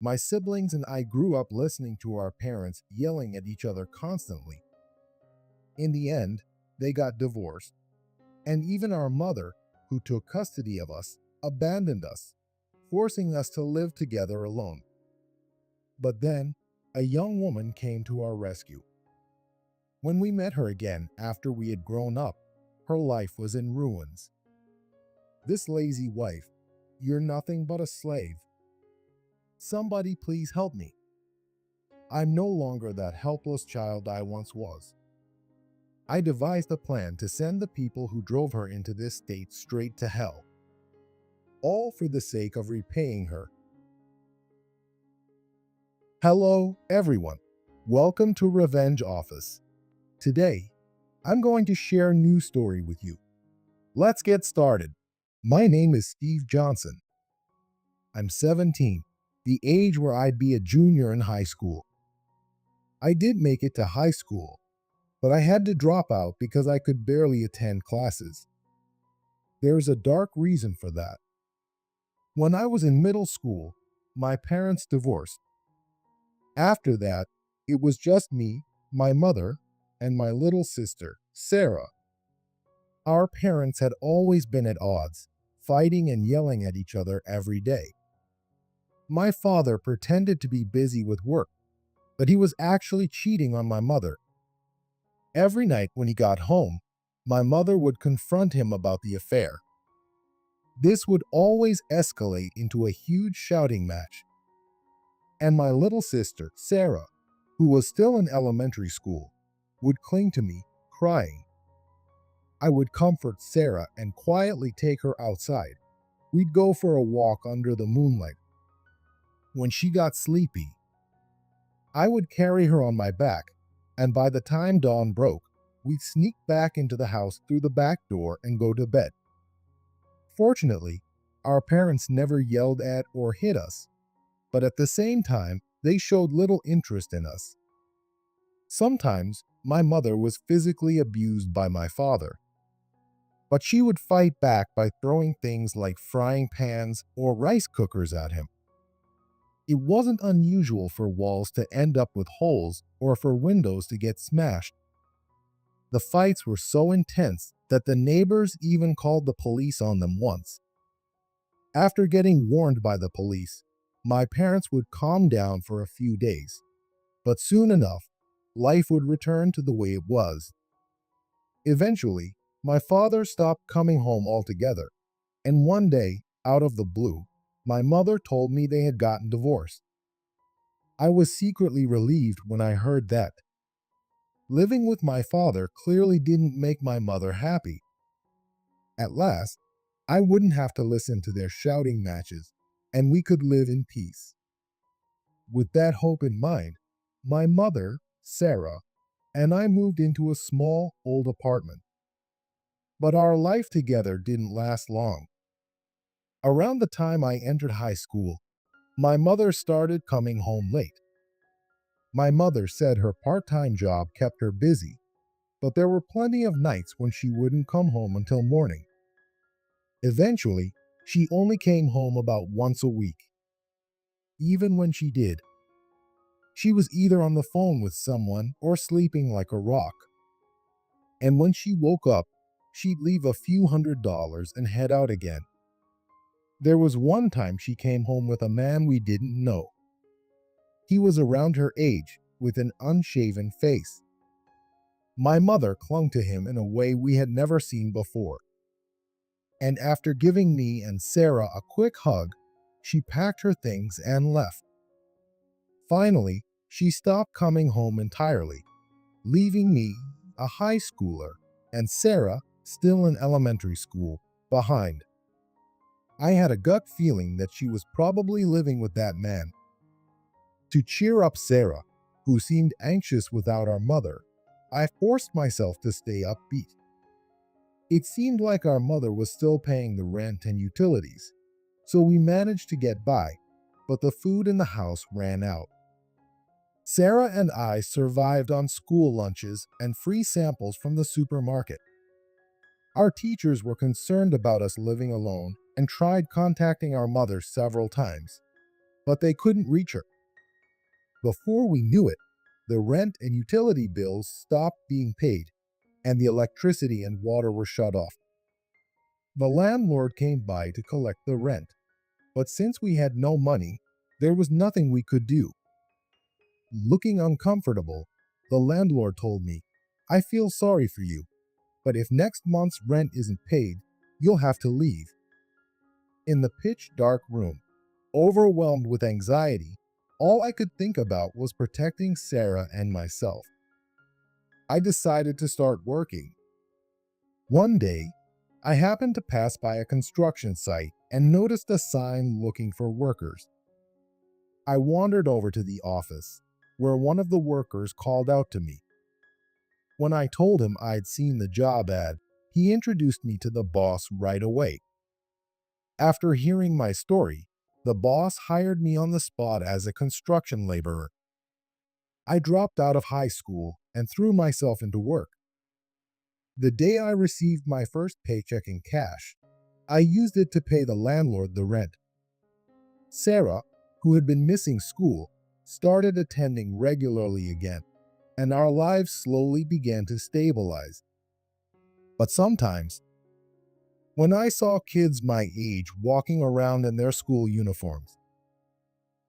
My siblings and I grew up listening to our parents yelling at each other constantly. In the end, they got divorced, and even our mother, who took custody of us, abandoned us, forcing us to live together alone. But then, a young woman came to our rescue. When we met her again after we had grown up, her life was in ruins. This lazy wife, you're nothing but a slave. Somebody please help me. I'm no longer that helpless child I once was. I devised a plan to send the people who drove her into this state straight to hell, all for the sake of repaying her. Hello, everyone. Welcome to Revenge Office. Today, I'm going to share a new story with you. Let's get started. My name is Steve Johnson. I'm 17, the age where I'd be a junior in high school. I did make it to high school, but I had to drop out because I could barely attend classes. There's a dark reason for that. When I was in middle school, my parents divorced. After that, it was just me, my mother, and my little sister, Sarah. Our parents had always been at odds, fighting and yelling at each other every day. My father pretended to be busy with work, but he was actually cheating on my mother. Every night when he got home, my mother would confront him about the affair. This would always escalate into a huge shouting match. And my little sister, Sarah, who was still in elementary school, would cling to me, crying. I would comfort Sarah and quietly take her outside. We'd go for a walk under the moonlight. When she got sleepy, I would carry her on my back, and by the time dawn broke, we'd sneak back into the house through the back door and go to bed. Fortunately, our parents never yelled at or hit us, but at the same time, they showed little interest in us. Sometimes, my mother was physically abused by my father, but she would fight back by throwing things like frying pans or rice cookers at him. It wasn't unusual for walls to end up with holes or for windows to get smashed. The fights were so intense that the neighbors even called the police on them once. After getting warned by the police, my parents would calm down for a few days, but soon enough, life would return to the way it was. Eventually, my father stopped coming home altogether, and one day, out of the blue, my mother told me they had gotten divorced. I was secretly relieved when I heard that. Living with my father clearly didn't make my mother happy. At last, I wouldn't have to listen to their shouting matches, and we could live in peace. With that hope in mind, my mother, Sarah, and I moved into a small, old apartment. But our life together didn't last long. Around the time I entered high school, my mother started coming home late. My mother said her part-time job kept her busy, but there were plenty of nights when she wouldn't come home until morning. Eventually, she only came home about once a week. Even when she did, she was either on the phone with someone or sleeping like a rock. And when she woke up, she'd leave a few $100s and head out again. There was one time she came home with a man we didn't know. He was around her age, with an unshaven face. My mother clung to him in a way we had never seen before. And after giving me and Sarah a quick hug, she packed her things and left. Finally, she stopped coming home entirely, leaving me, a high schooler, and Sarah, still in elementary school, behind. I had a gut feeling that she was probably living with that man. To cheer up Sarah, who seemed anxious without our mother, I forced myself to stay upbeat. It seemed like our mother was still paying the rent and utilities, so we managed to get by, but the food in the house ran out. Sarah and I survived on school lunches and free samples from the supermarket. Our teachers were concerned about us living alone and tried contacting our mother several times. but they couldn't reach her. Before we knew it, the rent and utility bills stopped being paid, and the electricity and water were shut off. The landlord came by to collect the rent, but since we had no money, there was nothing we could do. Looking uncomfortable, the landlord told me, "I feel sorry for you, but if next month's rent isn't paid, you'll have to leave." In the pitch dark room, overwhelmed with anxiety, all I could think about was protecting Sarah and myself. I decided to start working. One day, I happened to pass by a construction site and noticed a sign looking for workers. I wandered over to the office, where one of the workers called out to me. When I told him I'd seen the job ad, he introduced me to the boss right away. After hearing my story, the boss hired me on the spot as a construction laborer. I dropped out of high school and threw myself into work. The day I received my first paycheck in cash, I used it to pay the landlord the rent. Sarah, who had been missing school, started attending regularly again, and our lives slowly began to stabilize. But sometimes, when I saw kids my age walking around in their school uniforms,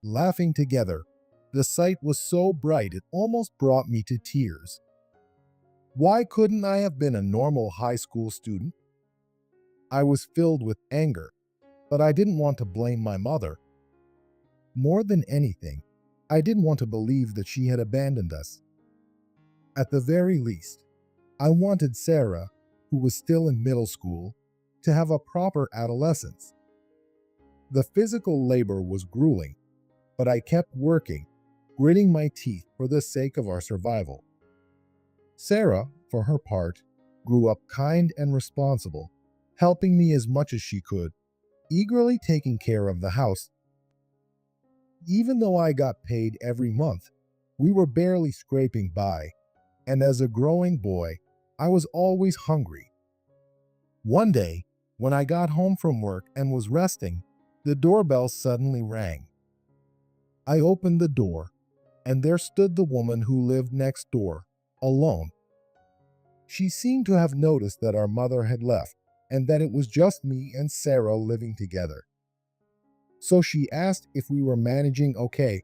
laughing together, the sight was so bright it almost brought me to tears. Why couldn't I have been a normal high school student? I was filled with anger, but I didn't want to blame my mother. More than anything, I didn't want to believe that she had abandoned us. At the very least, I wanted Sarah, who was still in middle school, to have a proper adolescence. The physical labor was grueling, but I kept working, gritting my teeth for the sake of our survival. Sarah, for her part, grew up kind and responsible, helping me as much as she could, eagerly taking care of the house. Even though I got paid every month, we were barely scraping by, and as a growing boy, I was always hungry. One day, when I got home from work and was resting, the doorbell suddenly rang. I opened the door, and there stood the woman who lived next door, alone. She seemed to have noticed that our mother had left, and that it was just me and Sarah living together. So she asked if we were managing okay.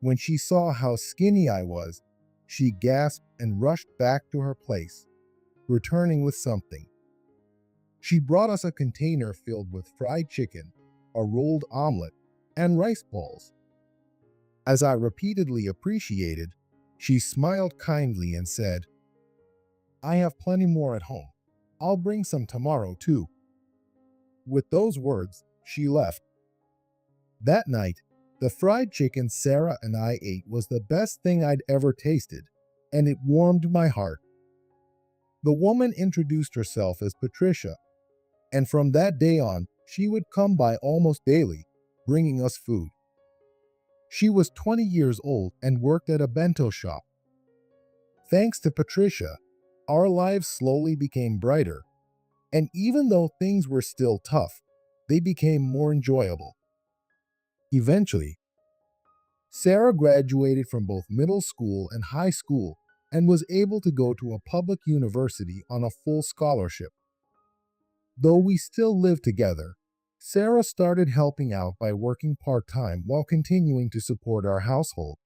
When she saw how skinny I was, she gasped and rushed back to her place, returning with something. She brought us a container filled with fried chicken, a rolled omelet, and rice balls. As I repeatedly appreciated, she smiled kindly and said, "I have plenty more at home. I'll bring some tomorrow too." With those words, she left. That night, the fried chicken Sarah and I ate was the best thing I'd ever tasted, and it warmed my heart. The woman introduced herself as Patricia, and from that day on, she would come by almost daily, bringing us food. She was 20 years old and worked at a bento shop. Thanks to Patricia, our lives slowly became brighter, and even though things were still tough, they became more enjoyable. Eventually, Sarah graduated from both middle school and high school and was able to go to a public university on a full scholarship. Though we still lived together, Sarah started helping out by working part-time while continuing to support our household.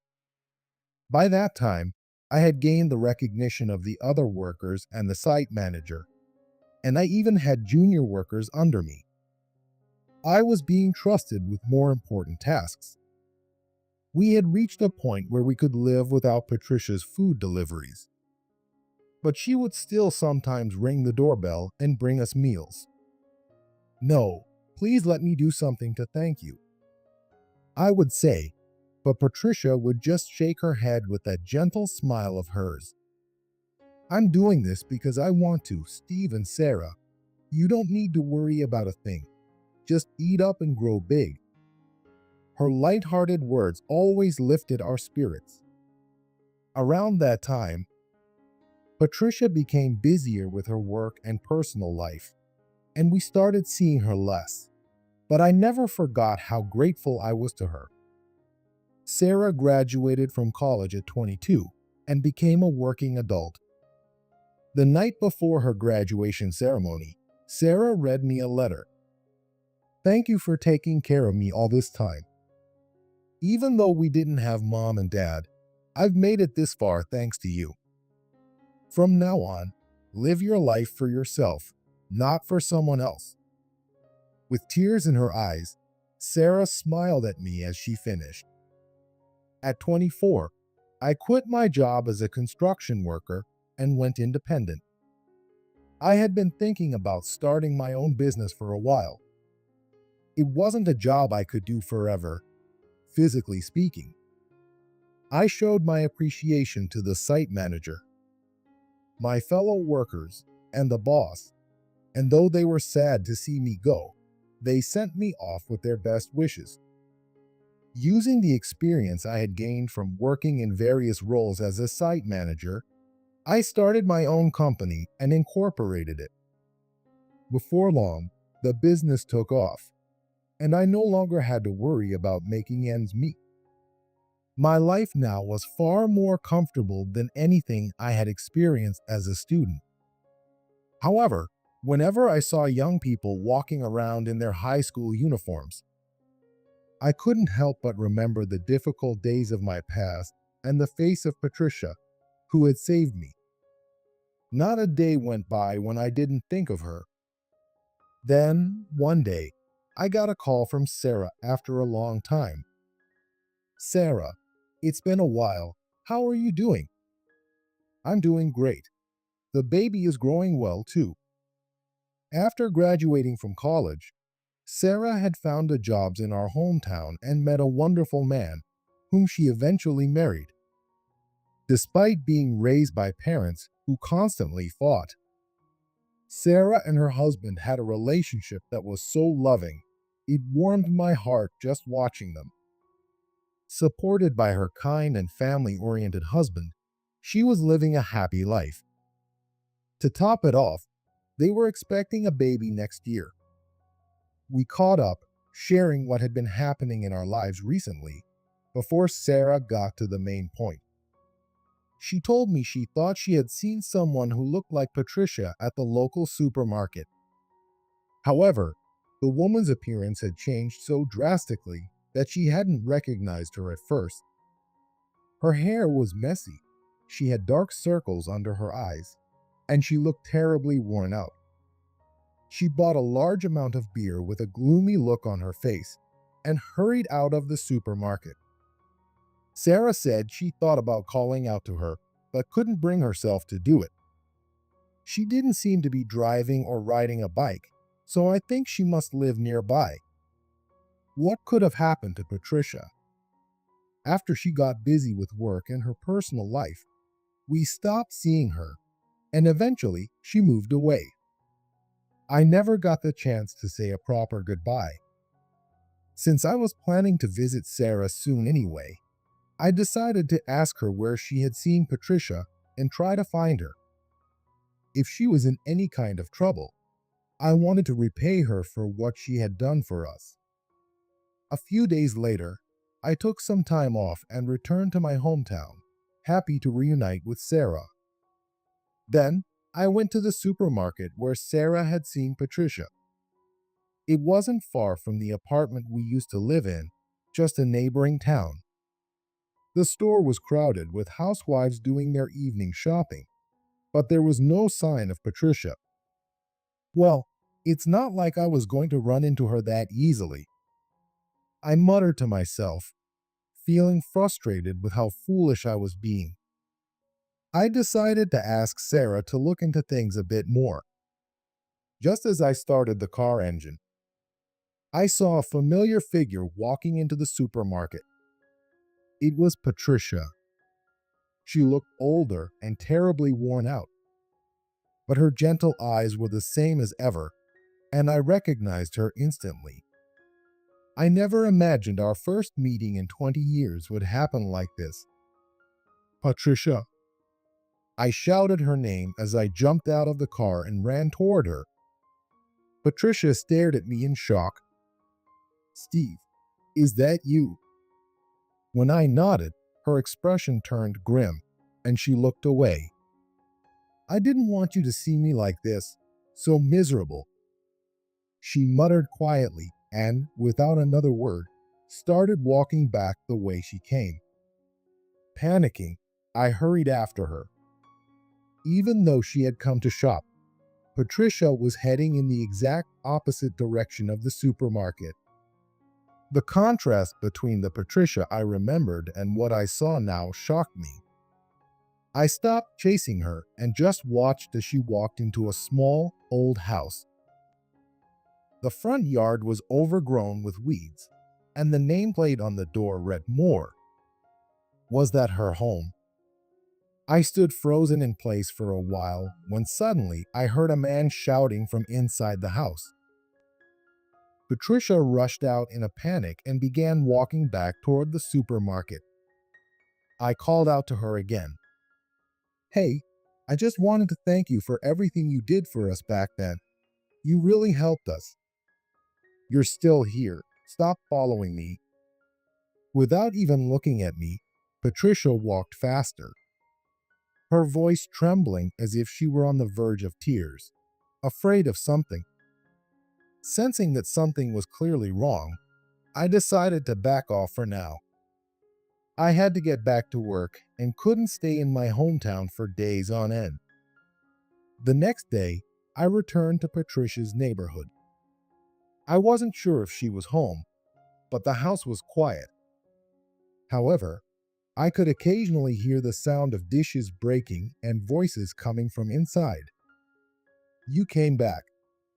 By that time, I had gained the recognition of the other workers and the site manager, and I even had junior workers under me. I was being trusted with more important tasks. We had reached a point where we could live without Patricia's food deliveries. But she would still sometimes ring the doorbell and bring us meals. "No, please let me do something to thank you," I would say, but Patricia would just shake her head with that gentle smile of hers. "I'm doing this because I want to, Steve and Sarah. You don't need to worry about a thing. Just eat up and grow big." Her light-hearted words always lifted our spirits. Around that time, Patricia became busier with her work and personal life, and we started seeing her less. but I never forgot how grateful I was to her. Sarah graduated from college at 22 and became a working adult. The night before her graduation ceremony, Sarah read me a letter. "Thank you for taking care of me all this time. Even though we didn't have mom and dad, I've made it this far thanks to you. From now on, live your life for yourself, not for someone else." With tears in her eyes, Sarah smiled at me as she finished. At 24, I quit my job as a construction worker and went independent. I had been thinking about starting my own business for a while. It wasn't a job I could do forever, physically speaking. I showed my appreciation to the site manager, my fellow workers, and the boss, and though they were sad to see me go, they sent me off with their best wishes. Using the experience I had gained from working in various roles as a site manager, I started my own company and incorporated it. Before long, the business took off, and I no longer had to worry about making ends meet. My life now was far more comfortable than anything I had experienced as a student. However, whenever I saw young people walking around in their high school uniforms, I couldn't help but remember the difficult days of my past and the face of Patricia, who had saved me. Not a day went by when I didn't think of her. Then, one day, I got a call from Sarah after a long time. "Sarah, it's been a while. How are you doing?" "I'm doing great. The baby is growing well, too." After graduating from college, Sarah had found a job in our hometown and met a wonderful man, whom she eventually married. Despite being raised by parents who constantly fought, Sarah and her husband had a relationship that was so loving, it warmed my heart just watching them. Supported by her kind and family-oriented husband, she was living a happy life. To top it off, they were expecting a baby next year. We caught up, sharing what had been happening in our lives recently, before Sarah got to the main point. She told me she thought she had seen someone who looked like Patricia at the local supermarket. However, the woman's appearance had changed so drastically that she hadn't recognized her at first. Her hair was messy, she had dark circles under her eyes, and she looked terribly worn out. She bought a large amount of beer with a gloomy look on her face and hurried out of the supermarket. Sarah said she thought about calling out to her, but couldn't bring herself to do it. She didn't seem to be driving or riding a bike, so I think she must live nearby. What could have happened to Patricia? After she got busy with work and her personal life, we stopped seeing her, and eventually she moved away. I never got the chance to say a proper goodbye. Since I was planning to visit Sarah soon anyway, I decided to ask her where she had seen Patricia and try to find her. If she was in any kind of trouble, I wanted to repay her for what she had done for us. A few days later, I took some time off and returned to my hometown, happy to reunite with Sarah. Then, I went to the supermarket where Sarah had seen Patricia. It wasn't far from the apartment we used to live in, just a neighboring town. The store was crowded with housewives doing their evening shopping, but there was no sign of Patricia. Well, it's not like I was going to run into her that easily. I muttered to myself, feeling frustrated with how foolish I was being. I decided to ask Sarah to look into things a bit more. Just as I started the car engine, I saw a familiar figure walking into the supermarket. It was Patricia. She looked older and terribly worn out, but her gentle eyes were the same as ever, and I recognized her instantly. I never imagined our first meeting in 20 years would happen like this. "Patricia." I shouted her name as I jumped out of the car and ran toward her. Patricia stared at me in shock. "Steve, is that you?" When I nodded, her expression turned grim, and she looked away. "I didn't want you to see me like this, so miserable," she muttered quietly and, without another word, started walking back the way she came. Panicking, I hurried after her. Even though she had come to shop, Patricia was heading in the exact opposite direction of the supermarket. The contrast between the Patricia I remembered and what I saw now shocked me. I stopped chasing her and just watched as she walked into a small, old house. The front yard was overgrown with weeds, and the nameplate on the door read "More." Was that her home? I stood frozen in place for a while when suddenly I heard a man shouting from inside the house. Patricia rushed out in a panic and began walking back toward the supermarket. I called out to her again. "Hey, I just wanted to thank you for everything you did for us back then. You really helped us." "You're still here. Stop following me." Without even looking at me, Patricia walked faster, her voice trembling as if she were on the verge of tears, afraid of something. Sensing that something was clearly wrong, I decided to back off for now. I had to get back to work and couldn't stay in my hometown for days on end. The next day, I returned to Patricia's neighborhood. I wasn't sure if she was home, but the house was quiet. However, I could occasionally hear the sound of dishes breaking and voices coming from inside. "You came back.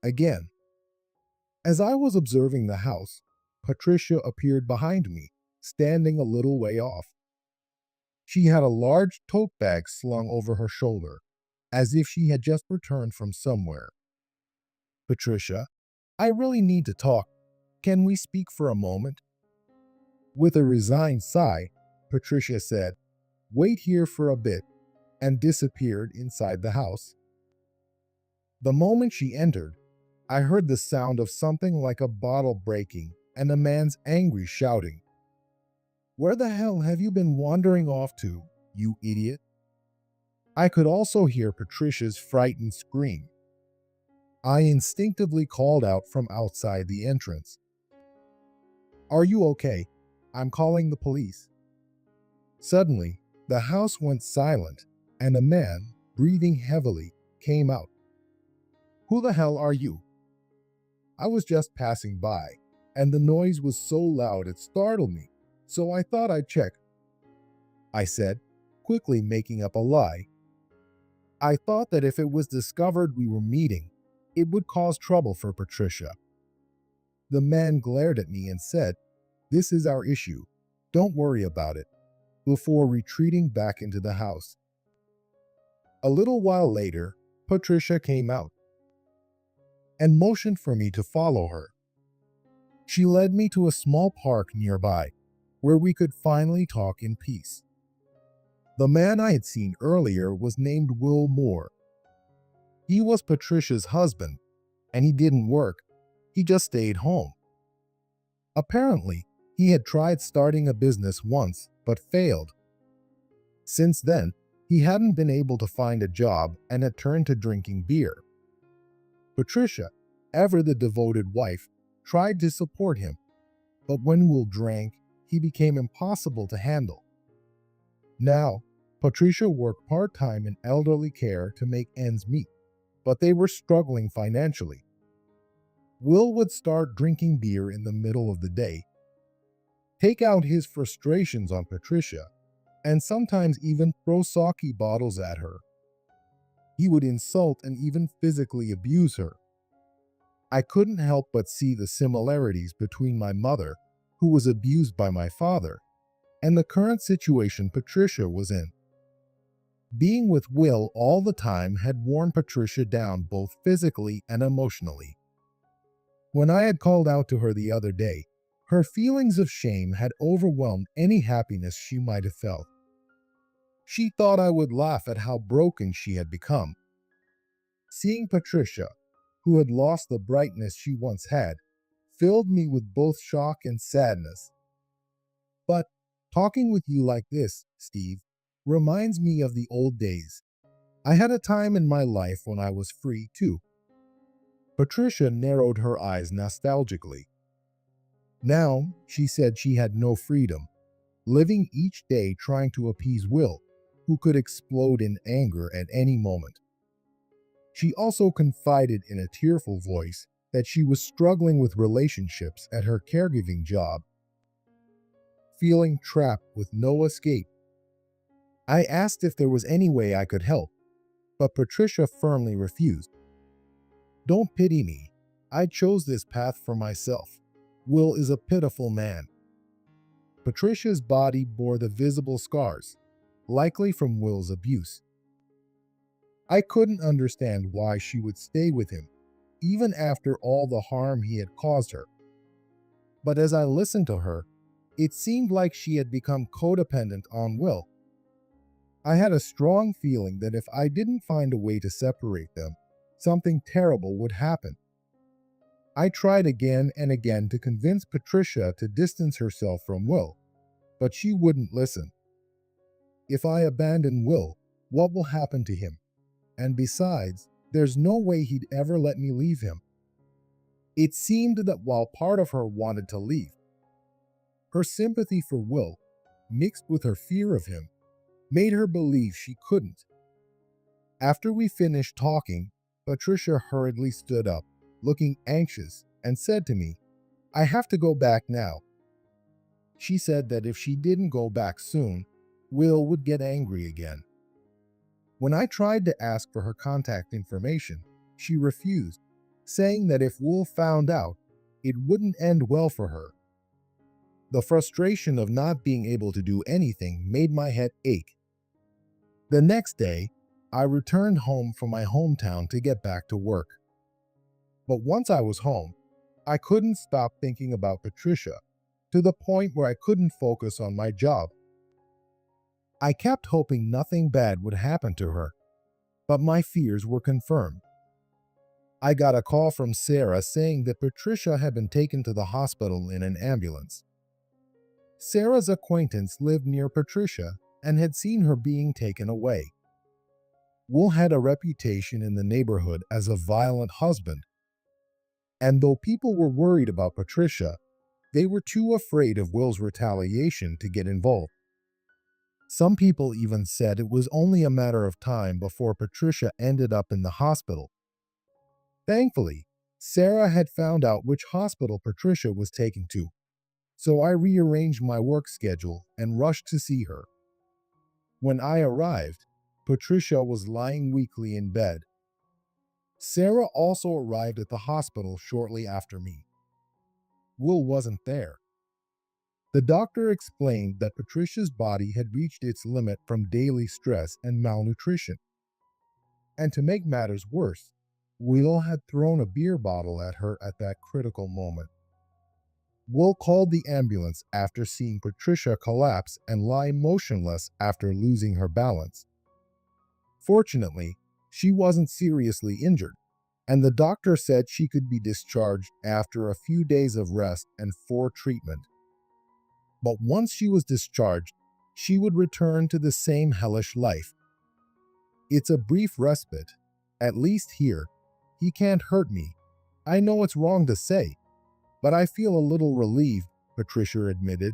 Again." As I was observing the house, Patricia appeared behind me, standing a little way off. She had a large tote bag slung over her shoulder, as if she had just returned from somewhere. "Patricia, I really need to talk. Can we speak for a moment?" With a resigned sigh, Patricia said, "Wait here for a bit," and disappeared inside the house. The moment she entered, I heard the sound of something like a bottle breaking and a man's angry shouting. "Where the hell have you been wandering off to, you idiot?" I could also hear Patricia's frightened scream. I instinctively called out from outside the entrance. "Are you okay? I'm calling the police." Suddenly, the house went silent, and a man, breathing heavily, came out. "Who the hell are you?" "I was just passing by, and the noise was so loud it startled me, so I thought I'd check," I said, quickly making up a lie. I thought that if it was discovered we were meeting, it would cause trouble for Patricia. The man glared at me and said, "This is our issue. Don't worry about it," before retreating back into the house. A little while later, Patricia came out and motioned for me to follow her. She led me to a small park nearby, where we could finally talk in peace. The man I had seen earlier was named Will Moore. He was Patricia's husband, and he didn't work. He just stayed home. Apparently, he had tried starting a business once, but failed. Since then, he hadn't been able to find a job and had turned to drinking beer. Patricia, ever the devoted wife, tried to support him, but when Will drank, he became impossible to handle. Now, Patricia worked part-time in elderly care to make ends meet, but they were struggling financially. Will would start drinking beer in the middle of the day, take out his frustrations on Patricia, and sometimes even throw sake bottles at her. He would insult and even physically abuse her. I couldn't help but see the similarities between my mother, who was abused by my father, and the current situation Patricia was in. Being with Will all the time had worn Patricia down both physically and emotionally. When I had called out to her the other day, her feelings of shame had overwhelmed any happiness she might have felt. She thought I would laugh at how broken she had become. Seeing Patricia, who had lost the brightness she once had, filled me with both shock and sadness. But talking with you like this, Steve, reminds me of the old days. I had a time in my life when I was free too. Patricia narrowed her eyes nostalgically. Now, she said she had no freedom, living each day trying to appease Will, who could explode in anger at any moment. She also confided in a tearful voice that she was struggling with relationships at her caregiving job, feeling trapped with no escape. I asked if there was any way I could help, but Patricia firmly refused. Don't pity me. I chose this path for myself. Will is a pitiful man. Patricia's body bore the visible scars, likely from Will's abuse. I couldn't understand why she would stay with him, even after all the harm he had caused her. But as I listened to her, it seemed like she had become codependent on Will. I had a strong feeling that if I didn't find a way to separate them, something terrible would happen. I tried again and again to convince Patricia to distance herself from Will, but she wouldn't listen. If I abandon Will, what will happen to him? And besides, there's no way he'd ever let me leave him. It seemed that while part of her wanted to leave, her sympathy for Will, mixed with her fear of him, made her believe she couldn't. After we finished talking, Patricia hurriedly stood up, looking anxious, and said to me, "I have to go back now." She said that if she didn't go back soon, Will would get angry again. When I tried to ask for her contact information, she refused, saying that if Will found out, it wouldn't end well for her. The frustration of not being able to do anything made my head ache. The next day, I returned home from my hometown to get back to work. But once I was home, I couldn't stop thinking about Patricia, to the point where I couldn't focus on my job. I kept hoping nothing bad would happen to her, but my fears were confirmed. I got a call from Sarah saying that Patricia had been taken to the hospital in an ambulance. Sarah's acquaintance lived near Patricia and had seen her being taken away. Will had a reputation in the neighborhood as a violent husband, and though people were worried about Patricia, they were too afraid of Will's retaliation to get involved. Some people even said it was only a matter of time before Patricia ended up in the hospital. Thankfully, Sarah had found out which hospital Patricia was taken to, so I rearranged my work schedule and rushed to see her. When I arrived, Patricia was lying weakly in bed. Sarah also arrived at the hospital shortly after me. Will wasn't there. The doctor explained that Patricia's body had reached its limit from daily stress and malnutrition. And to make matters worse, Will had thrown a beer bottle at her at that critical moment. Will called the ambulance after seeing Patricia collapse and lie motionless after losing her balance. Fortunately, she wasn't seriously injured, and the doctor said she could be discharged after a few days of rest and treatment. But once she was discharged, she would return to the same hellish life. It's a brief respite, at least here. He can't hurt me. I know it's wrong to say, but I feel a little relieved, Patricia admitted.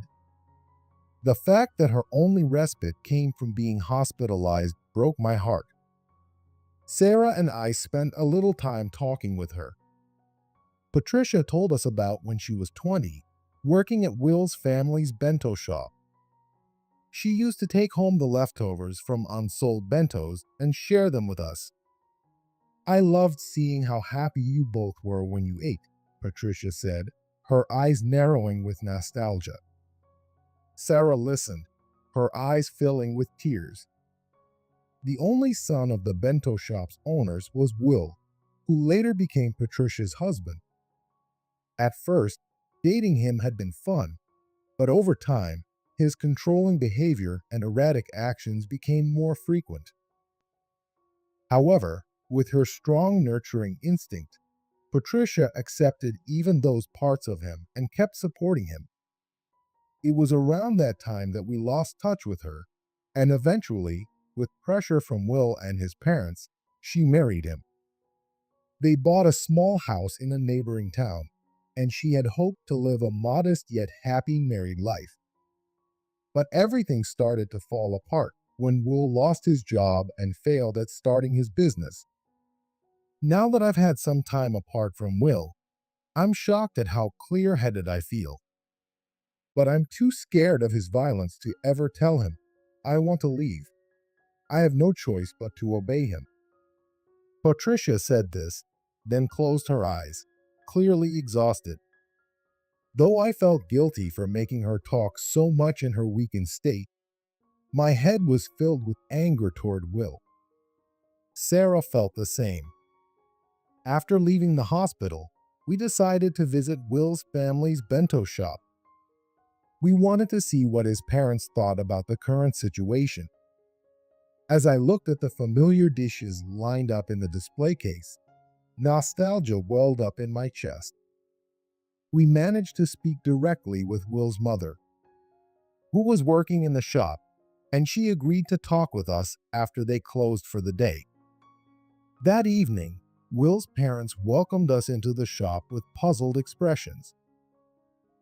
The fact that her only respite came from being hospitalized broke my heart. Sarah and I spent a little time talking with her. Patricia told us about when she was 20, working at Will's family's bento shop. She used to take home the leftovers from unsold bentos and share them with us. "I loved seeing how happy you both were when you ate," Patricia said, her eyes narrowing with nostalgia. Sarah listened, her eyes filling with tears. The only son of the bento shop's owners was Will, who later became Patricia's husband. At first, dating him had been fun, but over time, his controlling behavior and erratic actions became more frequent. However, with her strong nurturing instinct, Patricia accepted even those parts of him and kept supporting him. It was around that time that we lost touch with her, and eventually, with pressure from Will and his parents, she married him. They bought a small house in a neighboring town, and she had hoped to live a modest yet happy married life. But everything started to fall apart when Will lost his job and failed at starting his business. Now that I've had some time apart from Will, I'm shocked at how clear headed I feel. But I'm too scared of his violence to ever tell him, I want to leave. I have no choice but to obey him. Patricia said this, then closed her eyes, clearly exhausted. Though I felt guilty for making her talk so much in her weakened state, my head was filled with anger toward Will. Sarah felt the same. After leaving the hospital, we decided to visit Will's family's bento shop. We wanted to see what his parents thought about the current situation. As I looked at the familiar dishes lined up in the display case, nostalgia welled up in my chest. We managed to speak directly with Will's mother, who was working in the shop, and she agreed to talk with us after they closed for the day. That evening, Will's parents welcomed us into the shop with puzzled expressions.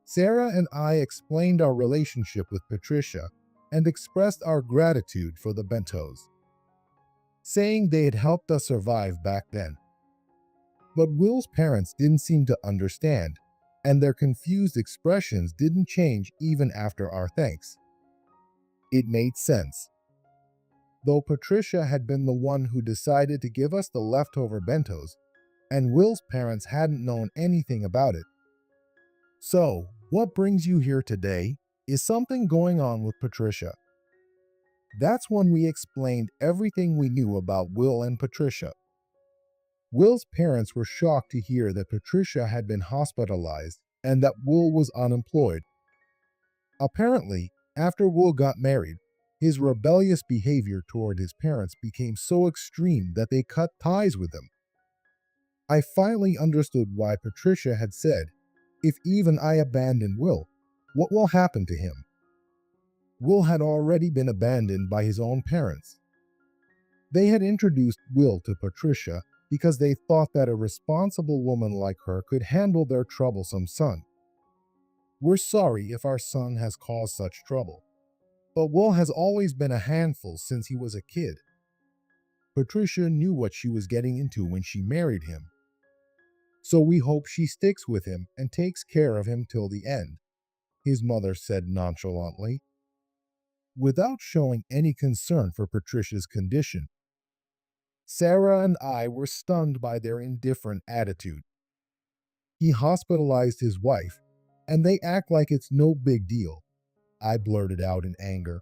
Sarah and I explained our relationship with Patricia and expressed our gratitude for the bentos, saying they had helped us survive back then. But Will's parents didn't seem to understand, and their confused expressions didn't change even after our thanks. It made sense. Though Patricia had been the one who decided to give us the leftover bentos, and Will's parents hadn't known anything about it. So, what brings you here today is something going on with Patricia. That's when we explained everything we knew about Will and Patricia. Will's parents were shocked to hear that Patricia had been hospitalized and that Will was unemployed. Apparently, after Will got married, his rebellious behavior toward his parents became so extreme that they cut ties with him. I finally understood why Patricia had said, "If even I abandon Will, what will happen to him?" Will had already been abandoned by his own parents. They had introduced Will to Patricia because they thought that a responsible woman like her could handle their troublesome son. We're sorry if our son has caused such trouble, but Will has always been a handful since he was a kid. Patricia knew what she was getting into when she married him, so we hope she sticks with him and takes care of him till the end, his mother said nonchalantly, without showing any concern for Patricia's condition. Sarah and I were stunned by their indifferent attitude. He hospitalized his wife, and they act like it's no big deal, I blurted out in anger.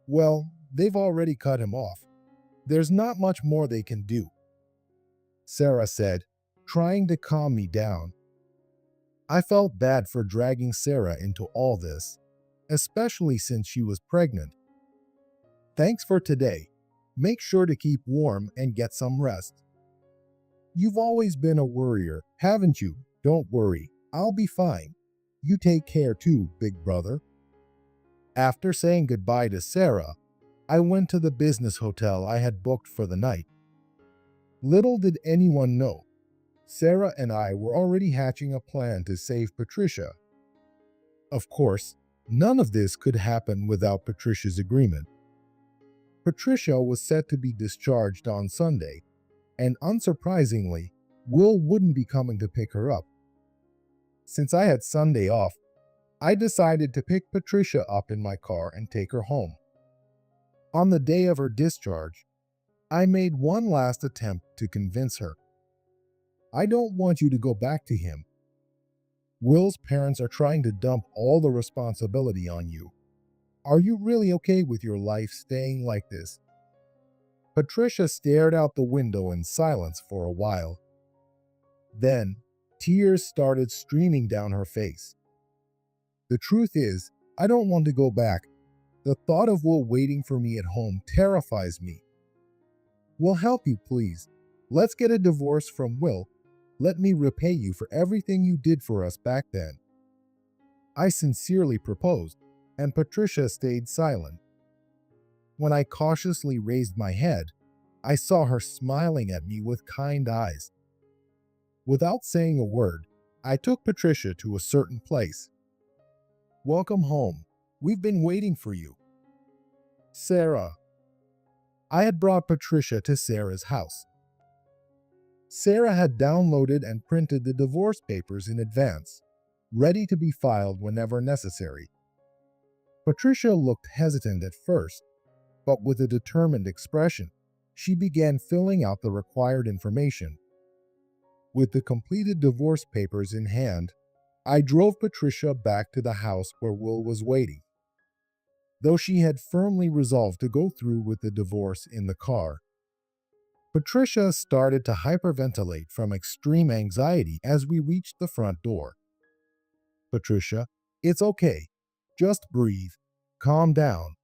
Well, they've already cut him off. There's not much more they can do, Sarah said, trying to calm me down. I felt bad for dragging Sarah into all this, especially since she was pregnant. Thanks for today. Make sure to keep warm and get some rest. You've always been a worrier, haven't you? Don't worry, I'll be fine. You take care too, big brother. After saying goodbye to Sarah, I went to the business hotel I had booked for the night. Little did anyone know, Sarah and I were already hatching a plan to save Patricia. Of course, none of this could happen without Patricia's agreement. Patricia was set to be discharged on Sunday, and unsurprisingly, Will wouldn't be coming to pick her up. Since I had Sunday off, I decided to pick Patricia up in my car and take her home. On the day of her discharge, I made one last attempt to convince her. I don't want you to go back to him. Will's parents are trying to dump all the responsibility on you. Are you really okay with your life staying like this? Patricia stared out the window in silence for a while. Then, tears started streaming down her face. The truth is, I don't want to go back. The thought of Will waiting for me at home terrifies me. We'll help you, please. Let's get a divorce from Will. Let me repay you for everything you did for us back then." I sincerely proposed, and Patricia stayed silent. When I cautiously raised my head, I saw her smiling at me with kind eyes. Without saying a word, I took Patricia to a certain place. "Welcome home. We've been waiting for you." "Sarah." I had brought Patricia to Sarah's house. Sarah had downloaded and printed the divorce papers in advance, ready to be filed whenever necessary. Patricia looked hesitant at first, but with a determined expression, she began filling out the required information. With the completed divorce papers in hand, I drove Patricia back to the house where Will was waiting. Though she had firmly resolved to go through with the divorce in the car, Patricia started to hyperventilate from extreme anxiety as we reached the front door. "Patricia, it's okay. Just breathe. Calm down."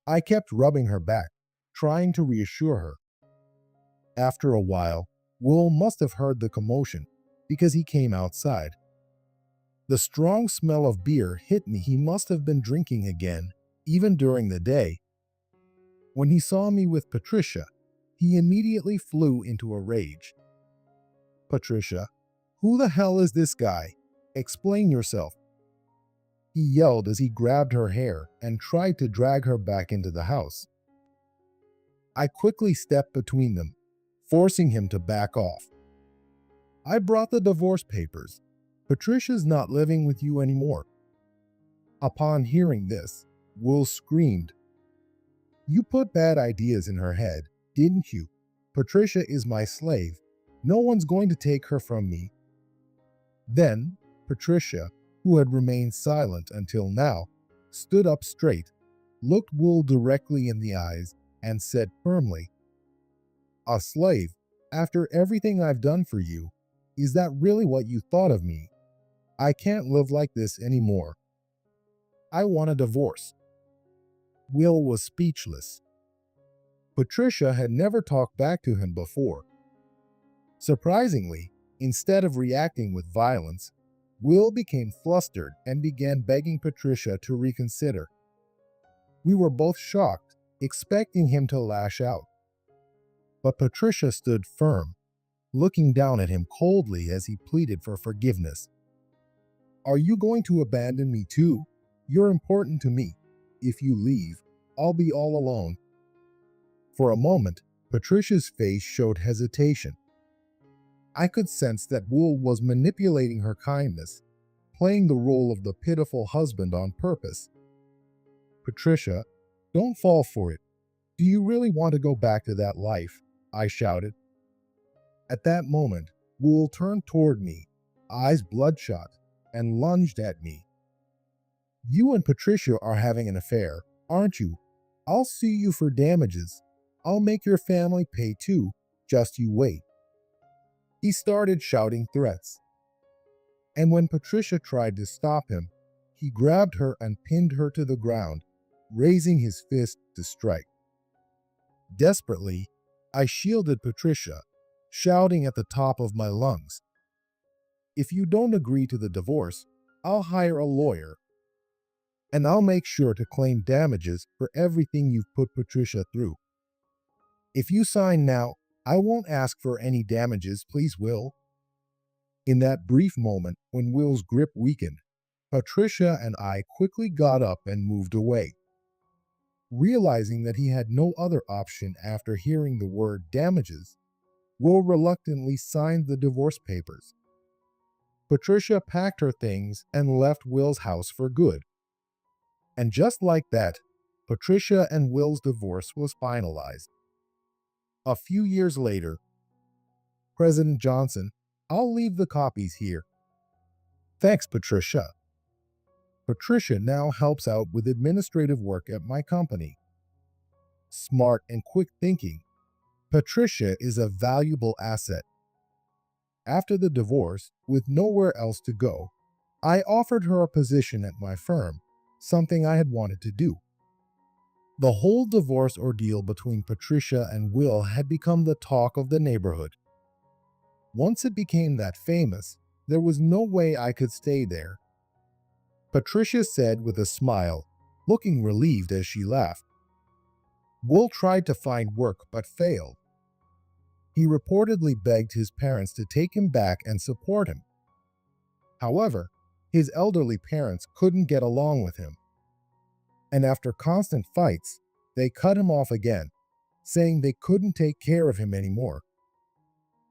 I kept rubbing her back, trying to reassure her. After a while, Will must have heard the commotion because he came outside. The strong smell of beer hit me. He must have been drinking again, even during the day. When he saw me with Patricia, he immediately flew into a rage. "Patricia, who the hell is this guy? Explain yourself." He yelled as he grabbed her hair and tried to drag her back into the house. I quickly stepped between them, forcing him to back off. "I brought the divorce papers. Patricia's not living with you anymore." Upon hearing this, Will screamed. "You put bad ideas in her head, didn't you? Patricia is my slave. No one's going to take her from me." Then, Patricia, who had remained silent until now, stood up straight, looked Will directly in the eyes, and said firmly, "A slave? After everything I've done for you, is that really what you thought of me? I can't live like this anymore. I want a divorce." Will was speechless. Patricia had never talked back to him before. Surprisingly, instead of reacting with violence, Will became flustered and began begging Patricia to reconsider. We were both shocked, expecting him to lash out. But Patricia stood firm, looking down at him coldly as he pleaded for forgiveness. "Are you going to abandon me too? You're important to me. If you leave, I'll be all alone." For a moment, Patricia's face showed hesitation. I could sense that Will was manipulating her kindness, playing the role of the pitiful husband on purpose. "Patricia, don't fall for it. Do you really want to go back to that life?" I shouted. At that moment, Will turned toward me, eyes bloodshot, and lunged at me. "You and Patricia are having an affair, aren't you? I'll sue you for damages. I'll make your family pay too. Just you wait." He started shouting threats. And when Patricia tried to stop him, he grabbed her and pinned her to the ground, raising his fist to strike. Desperately, I shielded Patricia, shouting at the top of my lungs, "If you don't agree to the divorce, I'll hire a lawyer. And I'll make sure to claim damages for everything you've put Patricia through. If you sign now, I won't ask for any damages, please, Will." In that brief moment when Will's grip weakened, Patricia and I quickly got up and moved away. Realizing that he had no other option after hearing the word damages, Will reluctantly signed the divorce papers. Patricia packed her things and left Will's house for good. And just like that, Patricia and Will's divorce was finalized. A few years later, President Johnson, I'll leave the copies here. Thanks, Patricia. Patricia now helps out with administrative work at my company. Smart and quick thinking, Patricia is a valuable asset. After the divorce, with nowhere else to go, I offered her a position at my firm, something I had wanted to do. The whole divorce ordeal between Patricia and Will had become the talk of the neighborhood. Once it became that famous, there was no way I could stay there, Patricia said with a smile, looking relieved as she laughed. Will tried to find work but failed. He reportedly begged his parents to take him back and support him. However, his elderly parents couldn't get along with him, and after constant fights, they cut him off again, saying they couldn't take care of him anymore.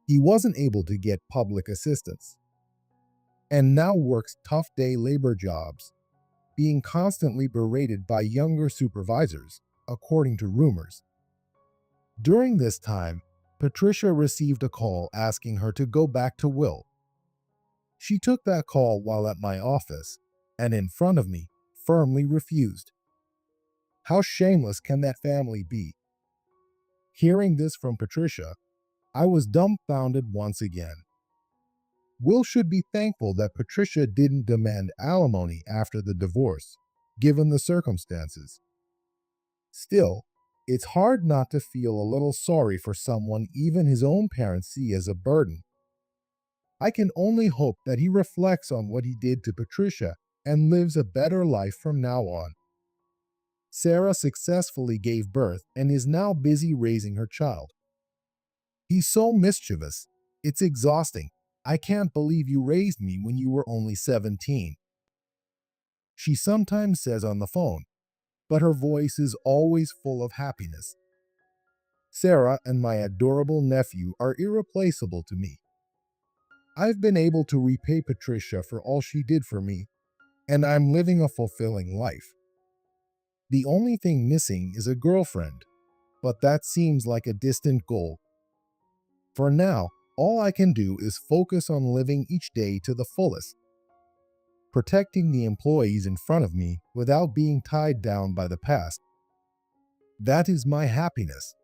He wasn't able to get public assistance, and now works tough day labor jobs, being constantly berated by younger supervisors, according to rumors. During this time, Patricia received a call asking her to go back to Will. She took that call while at my office, and in front of me, firmly refused. How shameless can that family be? Hearing this from Patricia, I was dumbfounded once again. Will should be thankful that Patricia didn't demand alimony after the divorce, given the circumstances. Still, it's hard not to feel a little sorry for someone even his own parents see as a burden. I can only hope that he reflects on what he did to Patricia and lives a better life from now on. Sarah successfully gave birth and is now busy raising her child. He's so mischievous. It's exhausting. I can't believe you raised me when you were only 17. She sometimes says on the phone, but her voice is always full of happiness. Sarah and my adorable nephew are irreplaceable to me. I've been able to repay Patricia for all she did for me, and I'm living a fulfilling life. The only thing missing is a girlfriend, but that seems like a distant goal. For now, all I can do is focus on living each day to the fullest, protecting the employees in front of me without being tied down by the past. That is my happiness.